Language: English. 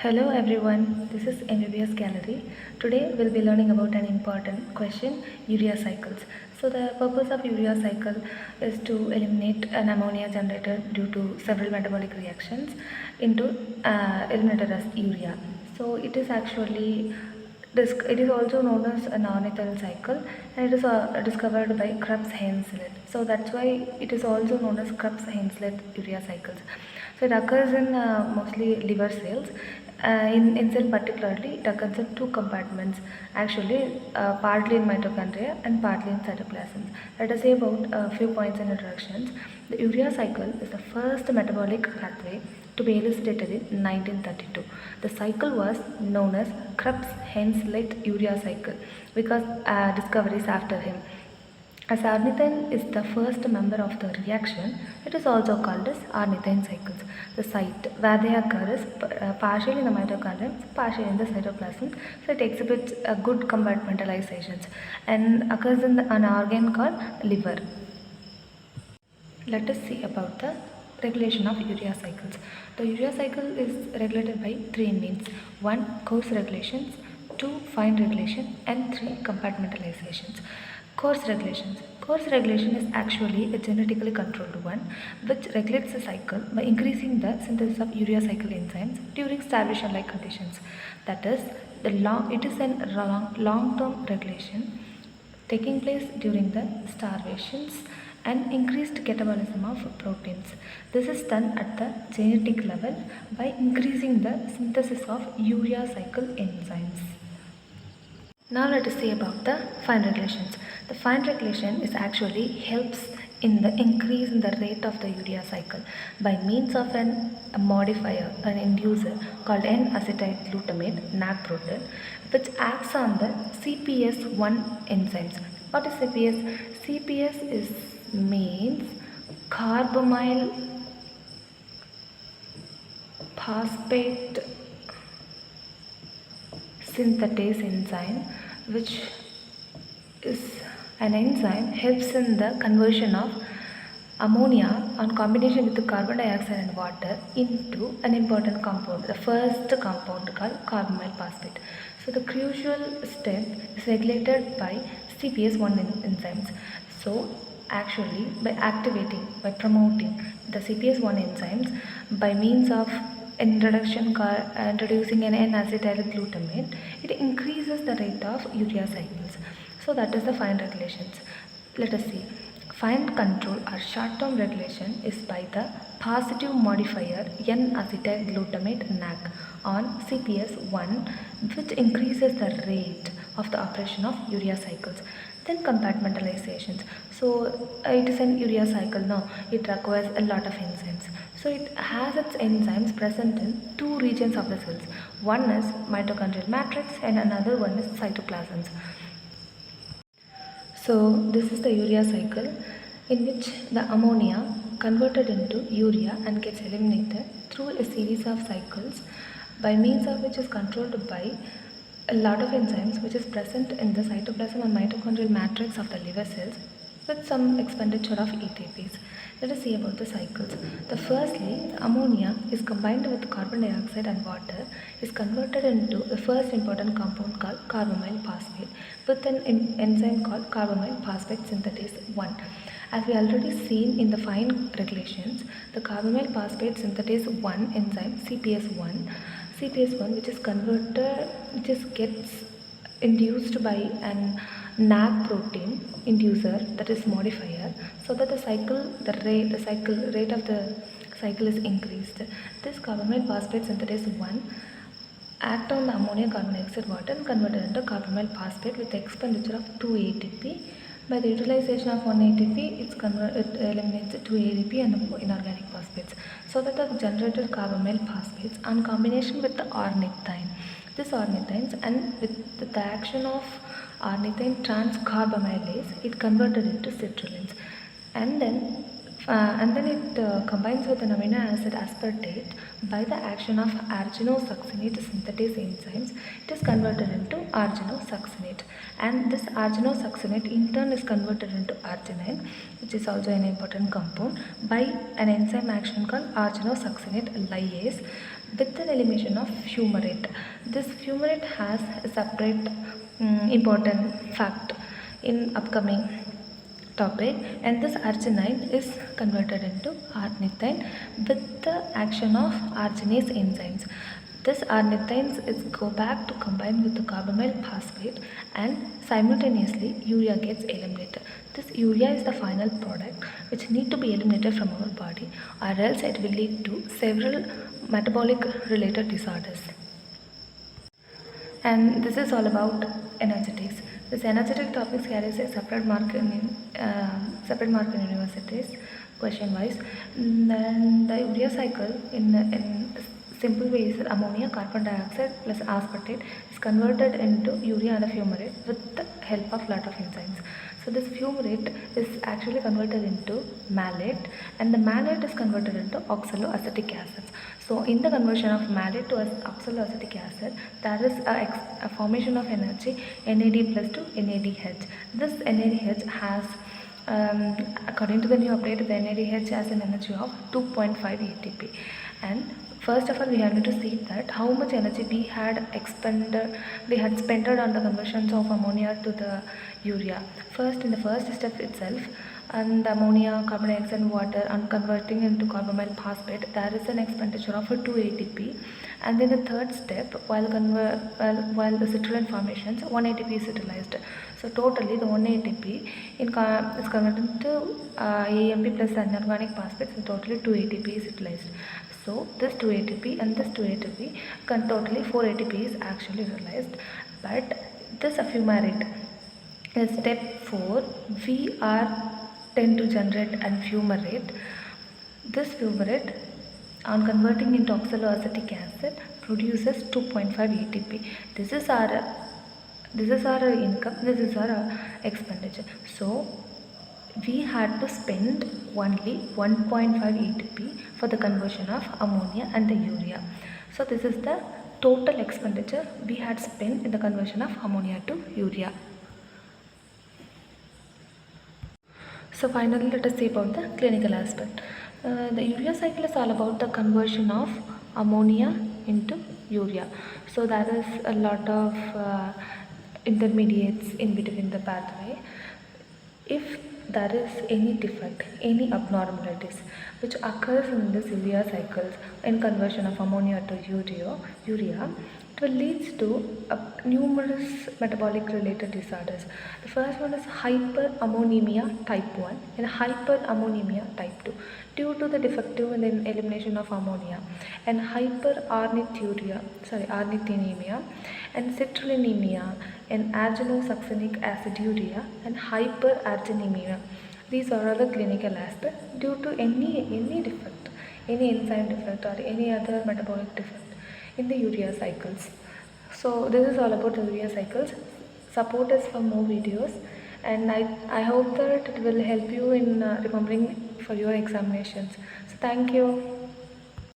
Hello everyone, this is mbbs gallery. Today we'll be learning about an important question, urea cycles. So the purpose of urea cycle is to eliminate an ammonia generated due to several metabolic reactions into eliminated as urea. So it is actually it is also known as a non-ethyl cycle, and it is discovered by Krebs-Henslet. So that's why it is also known as Krebs-Henslet urea cycles. So it occurs in mostly liver cells. In cell particularly, it occurs in two compartments, actually partly in mitochondria and partly in cytoplasm. Let us say about a few points in introductions. The urea cycle is the first metabolic pathway to be elucidated in 1932. The cycle was known as Krebs-Henslet urea cycle because discoveries after him. As ornithine is the first member of the reaction, it is also called as ornithine cycles. The site where they occur is partially in the mitochondria, partially in the cytoplasm. So it exhibits a good compartmentalizations and occurs in an organ called liver. Let us see about the regulation of urea cycles. The urea cycle is regulated by three means: 1. Course regulations, 2. Fine regulation, and 3. Compartmentalizations. Course regulations. Course regulation is actually a genetically controlled one which regulates the cycle by increasing the synthesis of urea cycle enzymes during starvation-like conditions. That is, it is a long-term regulation taking place during the starvations and increased catabolism of proteins. This is done at the genetic level by increasing the synthesis of urea cycle enzymes. Now let us see about the fine regulations. The fine regulation is actually helps in the increase in the rate of the urea cycle by means of a modifier, an inducer called N-acetyl glutamate NAC protein, which acts on the CPS1 enzymes. What is CPS? CPS is means carbamyl phosphate synthetase enzyme, which is an enzyme helps in the conversion of ammonia on combination with the carbon dioxide and water into an important compound, the first compound called carbamyl phosphate. So the crucial step is regulated by CPS1 enzymes. So actually by promoting the CPS1 enzymes by means of introducing an N-acetyl glutamate, it increases the rate of urea cycles. So that is the fine regulations. Let us see. Fine control or short-term regulation is by the positive modifier N-acetyl glutamate NAC on CPS1, which increases the rate of the operation of urea cycles. Then compartmentalizations. So it is an urea cycle now. It requires a lot of enzymes. So it has its enzymes present in two regions of the cells. One is mitochondrial matrix and another one is cytoplasms. So this is the urea cycle in which the ammonia converted into urea and gets eliminated through a series of cycles by means of which is controlled by a lot of enzymes which is present in the cytoplasm and mitochondrial matrix of the liver cells with some expenditure of ATPs. Let us see about the cycles. Firstly, ammonia is combined with carbon dioxide and water, is converted into the first important compound called carbamyl phosphate with an enzyme called carbamyl phosphate synthetase 1. As we already seen in the fine regulations, the carbamyl phosphate synthetase 1 enzyme CPS1 which gets induced by an NAC protein inducer, that is modifier, so that the rate of the cycle is increased. This carbamyl phosphate synthetase 1 act on the ammonia, carbon dioxide, water and convert it into carbamyl phosphate with the expenditure of 2 ATP. By the utilization of 1 ATP, it eliminates 2 ADP and inorganic phosphates, so that the generated carbamyl phosphates on combination with the ornithine. This ornithines and with the action of ornithine transcarbamylase, it converted into citrulline, and then it combines with an amino acid aspartate by the action of arginosuccinate synthetase enzymes. It is converted into arginosuccinate, and this arginosuccinate in turn is converted into arginine, which is also an important compound, by an enzyme action called arginosuccinate lyase, with an elimination of fumarate. This fumarate has a separate important fact in upcoming topic, and this arginine is converted into ornithine with the action of arginase enzymes. This ornithines is go back to combine with the carbamyl phosphate, and simultaneously urea gets eliminated. This urea is the final product which need to be eliminated from our body, or else it will lead to several metabolic related disorders. And this is all about energetics. This energetic topics carries a separate mark in universities, question wise. Then the urea cycle in simple way is ammonia, carbon dioxide plus aspartate is converted into urea and a fumarate with the help of lot of enzymes. So this fumarate is actually converted into malate, and the malate is converted into oxaloacetic acid. So in the conversion of malate to oxaloacetic acid, there is a formation of energy NAD plus to NADH. This NADH has according to the new update, the NADH has an energy of 2.5 ATP. And first of all, we have to see that how much energy we had spent on the conversions of ammonia to the urea. First, in the first step itself, and the ammonia, carbon dioxide and water and converting into carbamyl phosphate, there is an expenditure of 2 ATP. And then the third step, while the citrulline formations, 1 ATP is utilized. So totally the 1 ATP is converted to AMP plus anorganic phosphates, and totally 2 ATP is utilized. So this 2 ATP and this 2 ATP, totally 4 ATP is actually utilized. But this fumarate in step 4, we are tend to generate an fumarate. This fumarate on converting into oxaloacetic acid produces 2.5 ATP. This is our income, this is our expenditure. So we had to spend only 1.5 ATP for the conversion of ammonia and the urea. So this is the total expenditure we had spent in the conversion of ammonia to urea. So finally, let us see about the clinical aspect. The urea cycle is all about the conversion of ammonia into urea. So there is a lot of intermediates in between the pathway. If there is any defect, any abnormalities which occurs in this urea cycles in conversion of ammonia to urea, it will lead to numerous metabolic related disorders. The first one is hyperammonemia type 1 and hyperammonemia type 2 due to the defective elimination of ammonia, and ornithinemia and citrullinemia and arginosuccinic aciduria and hyperarginemia. These are all the clinical aspects due to any defect, any enzyme defect or any other metabolic defect in the urea cycles. So this is all about the urea cycles. Support us for more videos, and I hope that it will help you in remembering for your examinations. So thank you.